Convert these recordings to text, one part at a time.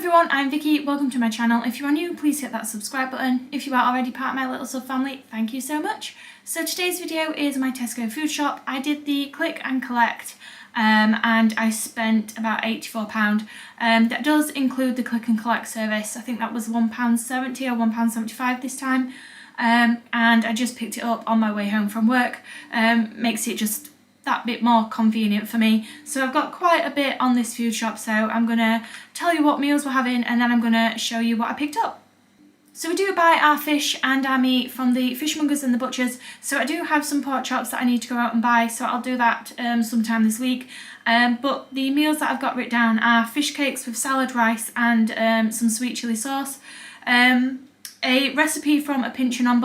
everyone, I'm Vicky. Welcome to my channel. If you are new, please hit that subscribe button. If you are already part of my little sub family, thank you so much. So today's video is my Tesco food shop. I did the click and collect and I spent about £84. That does include the click and collect service. I think that was £1.70 or £1.75 this time. And I just picked it up on my way home from work. Makes it just that bit more convenient for me. So I've got quite a bit on this food shop, so I'm gonna tell you what meals we're having and then I'm gonna show you what I picked up. So we do buy our fish and our meat from the fishmongers and the butchers, so I do have some pork chops that I need to go out and buy, so I'll do that sometime this week. But the meals that I've got written down are fish cakes with salad, rice and some sweet chilli sauce, a recipe from a pinch and on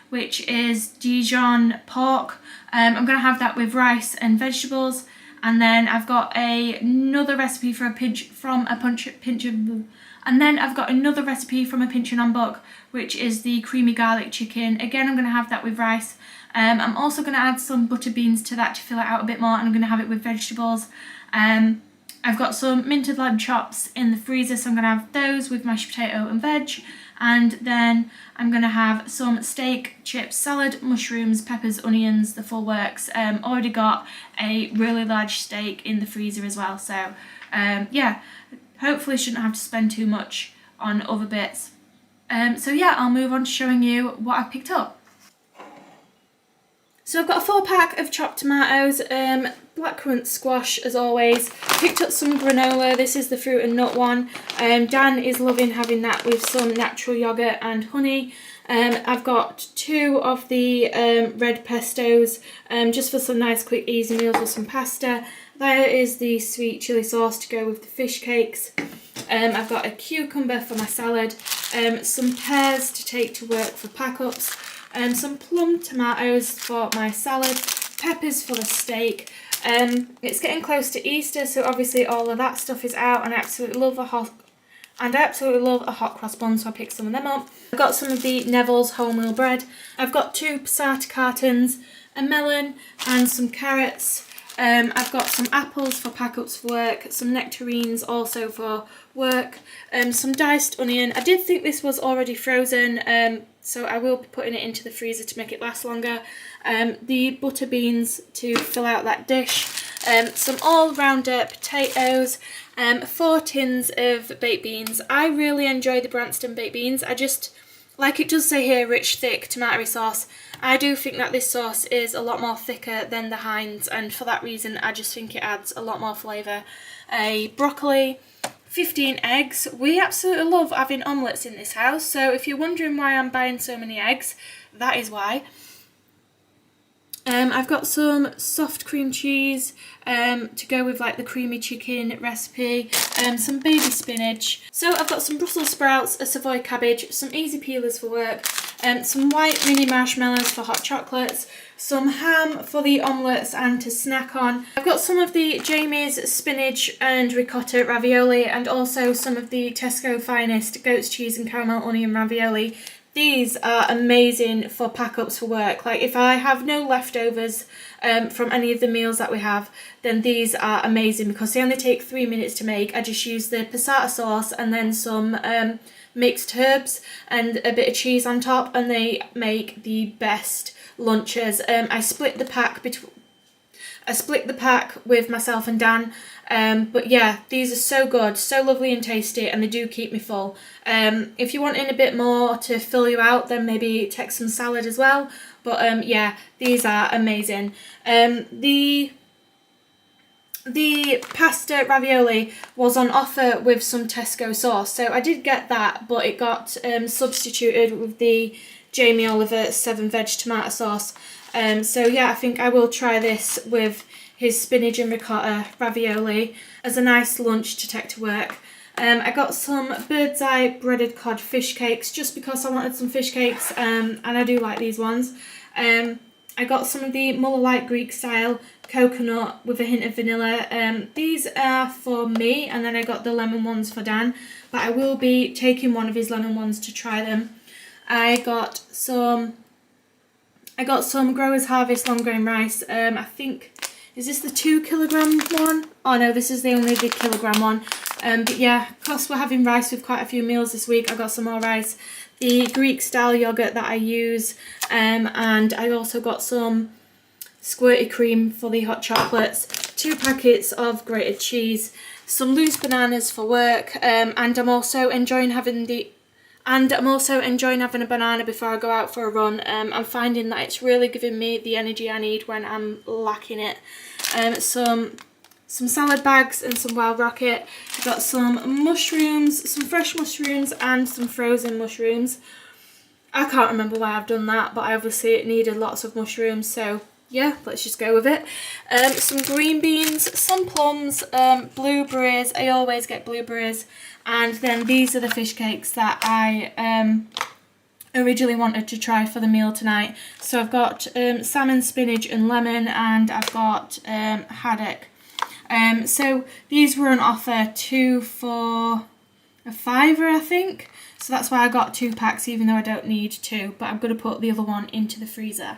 which is Dijon pork. I'm going to have that with rice and vegetables, and then I've got another recipe for pinch and on which is the creamy garlic chicken. Again, I'm going to have that with rice. I'm also going to add some butter beans to that to fill it out a bit more, and I'm going to have it with vegetables. I've got some minted lamb chops in the freezer, so I'm going to have those with mashed potato and veg. And then I'm going to have some steak, chips, salad, mushrooms, peppers, onions, the full works. Already got a really large steak in the freezer as well. So yeah, hopefully shouldn't have to spend too much on other bits. So yeah, I'll move on to showing you what I've picked up. So I've got a 4-pack of chopped tomatoes, blackcurrant squash as always. Picked up some granola. This is the fruit and nut one. Dan is loving having that with some natural yogurt and honey. I've got 2 of the red pestos just for some nice quick easy meals with some pasta. There is the sweet chilli sauce to go with the fish cakes. I've got a cucumber for my salad, some pears to take to work for pack-ups, some plum tomatoes for my salad, peppers for the steak. It's getting close to Easter, so obviously all of that stuff is out, and I absolutely love a hot cross bun, so I picked some of them up. I've got some of the Neville's wholemeal bread. I've got 2 passata cartons, a melon and some carrots. I've got some apples for pack-ups for work, some nectarines also for work, some diced onion. I did think this was already frozen, so I will be putting it into the freezer to make it last longer. The butter beans to fill out that dish, some all-rounder potatoes, 4 tins of baked beans. I really enjoy the Branston baked beans. I just, like it does say here, rich, thick, tomatoey sauce. I do think that this sauce is a lot more thicker than the Heinz, and for that reason I just think it adds a lot more flavour. A broccoli, 15 eggs. We absolutely love having omelettes in this house, so if you're wondering why I'm buying so many eggs, that is why. I've got some soft cream cheese to go with like the creamy chicken recipe, some baby spinach. So I've got some Brussels sprouts, a Savoy cabbage, some easy peelers for work, some white mini marshmallows for hot chocolates, some ham for the omelettes and to snack on. I've got some of the Jamie's spinach and ricotta ravioli, and also some of the Tesco finest goat's cheese and caramel onion ravioli. These are amazing for pack-ups for work. Like if I have no leftovers from any of the meals that we have, then these are amazing because they only take 3 minutes to make. I just use the passata sauce and then some mixed herbs and a bit of cheese on top, and they make the best lunches. I split the pack with myself and Dan. But yeah, these are so good, so lovely and tasty, and they do keep me full. If you're wanting a bit more to fill you out, then maybe take some salad as well. But yeah, these are amazing. The pasta ravioli was on offer with some Tesco sauce, so I did get that, but it got substituted with the Jamie Oliver 7 veg tomato sauce. So yeah, I think I will try this with his spinach and ricotta ravioli as a nice lunch to take to work. I got some bird's eye breaded cod fish cakes just because I wanted some fish cakes, and I do like these ones. I got some of the Muller Light Greek style coconut with a hint of vanilla. These are for me, and then I got the lemon ones for Dan, but I will be taking one of his lemon ones to try them. I got some Growers Harvest long grain rice. I think, is this the 2 kilogram one? Oh no, this is only the kilogram one. But yeah, because we're having rice with quite a few meals this week, I got some more rice. The Greek style yogurt that I use, and I also got some squirty cream for the hot chocolates, 2 packets of grated cheese, some loose bananas for work, and I'm also enjoying having a banana before I go out for a run. I'm finding that it's really giving me the energy I need when I'm lacking it. Some salad bags and some Wild Rocket. I've got some mushrooms, some fresh mushrooms and some frozen mushrooms. I can't remember why I've done that, but obviously it needed lots of mushrooms, so yeah, let's just go with it. Some green beans, some plums, blueberries. I always get blueberries. And then these are the fish cakes that I originally wanted to try for the meal tonight. So I've got salmon, spinach and lemon, and I've got haddock. So these were on offer 2 for a £5, I think. So that's why I got 2 packs, even though I don't need 2. But I'm going to put the other one into the freezer.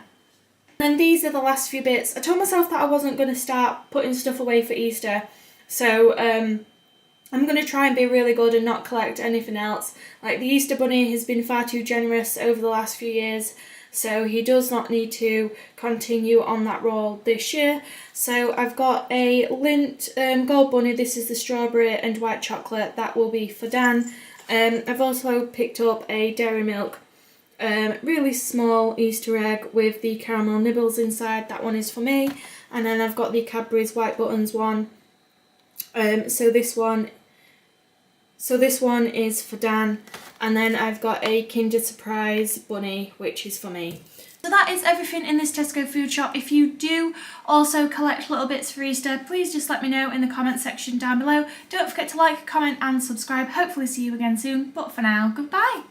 And these are the last few bits. I told myself that I wasn't going to start putting stuff away for Easter. So I'm going to try and be really good and not collect anything else. Like, the Easter Bunny has been far too generous over the last few years, so he does not need to continue on that role this year. So I've got a Lindt Gold Bunny. This is the strawberry and white chocolate. That will be for Dan. I've also picked up a Dairy Milk really small Easter egg with the caramel nibbles inside. That one is for me. And then I've got the Cadbury's White Buttons one. So this one is for Dan, and then I've got a Kinder Surprise bunny, which is for me. So that is everything in this Tesco food shop. If you do also collect little bits for Easter, please just let me know in the comment section down below. Don't forget to like, comment and subscribe. Hopefully see you again soon, but for now, goodbye.